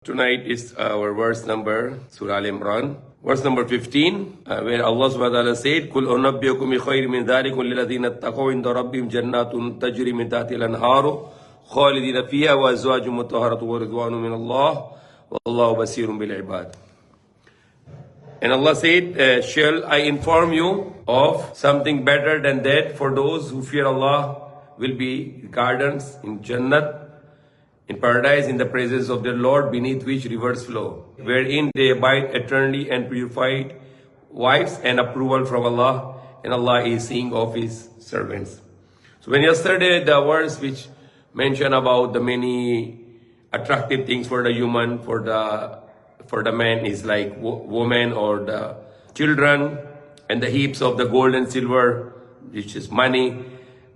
Tonight is our verse number, Surah Al-Imran, verse number 15, where Allah subhanahu wa ta'ala said, قُلْ أُنَبِّئُكُمْ بِخَيْرٍ مِنْ ذَلِكُمْ لِلَّذِينَ اتَّقَوْا عِنْدَ رَبِّهِمْ جَنَّاتٌ تَجْرِي مِنْ تَحْتِهَا الْأَنْهَارُ خَالِدِينَ فِيهَا وَأَزْوَاجٌ مُطَهَّرَةٌ وَرِضْوَانٌ مِنَ اللَّهِ وَاللَّهُ بَصِيرٌ بِالْعِبَادِ. And Allah said, shall I inform you of something better than that? For those who fear Allah will be gardens in Jannat, in paradise, in the presence of their Lord, beneath which rivers flow, wherein they abide eternally, and purified wives and approval from Allah, and Allah is seeing of His servants. So when yesterday the verse which mentioned about the many attractive things for the human, for the man is like woman or the children, and the heaps of the gold and silver, which is money,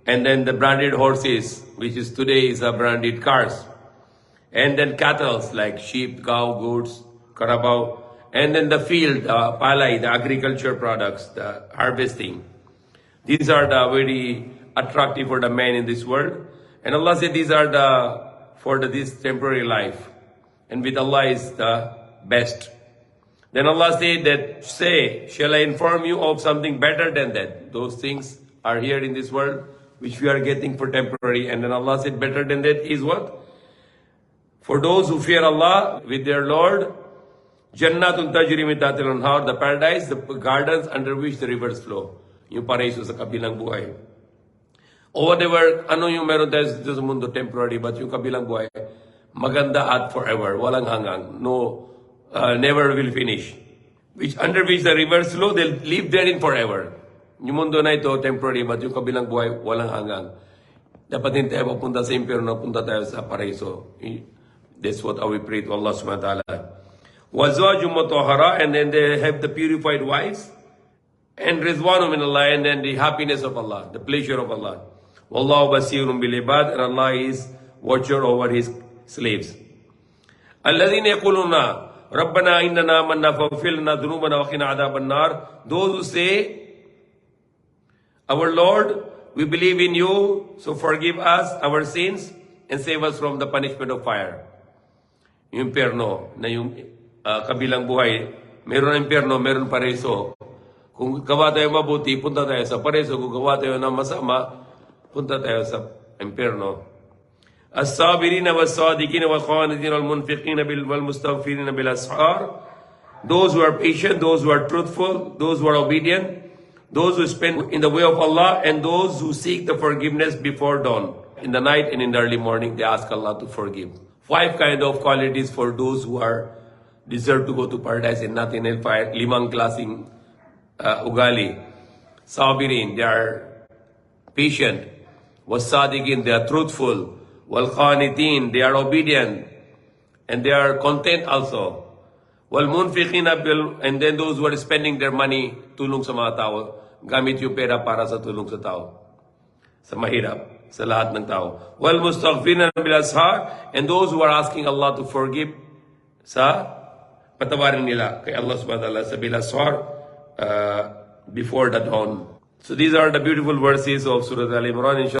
and then the branded horses, which is today is a branded cars, and then cattle like sheep, cow, goats, carabao, and then the field, palay, the agriculture products, the harvesting. These are the very attractive for the man in this world. And Allah said these are this temporary life. And with Allah is the best. Then Allah said that, say, shall I inform you of something better than that? Those things are here in this world, which we are getting for temporary. And then Allah said better than that is what? For those who fear Allah with their Lord, Jannatun tajri min tahtiha al-anhar, the paradise, the gardens under which the rivers flow. Yung paraiso sa kabilang buhay. O whatever, ano yung meron tayo sa mundo, temporary, but yung kabilang buhay, maganda at forever, walang hanggang, no, never will finish. Under which the rivers flow, they'll live therein forever. Yung mundo na ito, temporary, but yung kabilang buhay, walang hanggang. Dapat hindi tayo mapunta sa impyerno, punta tayo sa paraiso. That's what we pray to Allah subhanahu wa ta'ala. وَأَزْوَاجٌ مُطَهَّرَةٌ, and then they have the purified wives, and رِضْوَانٌ مِنَ اللَّهِ, and then the happiness of Allah, the pleasure of Allah. وَاللَّهُ بَصِيرٌ بِالْعِبَادِ, and Allah is watcher over His slaves. الَّذِينَ يَقُولُونَ رَبَّنَا إِنَّنَا آمَنَّا فَاغْفِرْ لَنَا ذُنُوبَنَا وَقِنَا عَذَابَ النَّارِ. Those who say, our Lord, we believe in you, so forgive us our sins and save us from the punishment of fire. Yung impyerno, na yung kabilang buhay, meron impyerno, meron paraiso. Kung gawa tayo mabuti, punta tayo sa paraiso. Kung gawa tayo ng masama, punta tayo sa impyerno. As-sabirina was-sadiqina wal-qanitina wal-munfiqina wal-mustaghfirina bil-ashar. Those who are patient, those who are truthful, those who are obedient, those who spend in the way of Allah, and those who seek the forgiveness before dawn. In the night and in the early morning, they ask Allah to forgive. 5 kind of qualities for those who are deserve to go to paradise and not in hellfire. 5 klaseng ugali. Sabirin, they are patient. Was-sadiqin, they are truthful. Wal-qanitin, they are obedient. And they are content also. Wal-munfiqina, and then those who are spending their money, tulong sa mga tao. Gamit yung pera para sa tulong sa tao. Sa mahirap. Sa lahat ng tao. Wal-mustaghfirina bil-ashar, and those who are asking Allah to forgive sa patawarin nila kay Allah subhanahu wa ta'ala sa bil-ashar before the dawn. So these are the beautiful verses of Surah Al-Imran.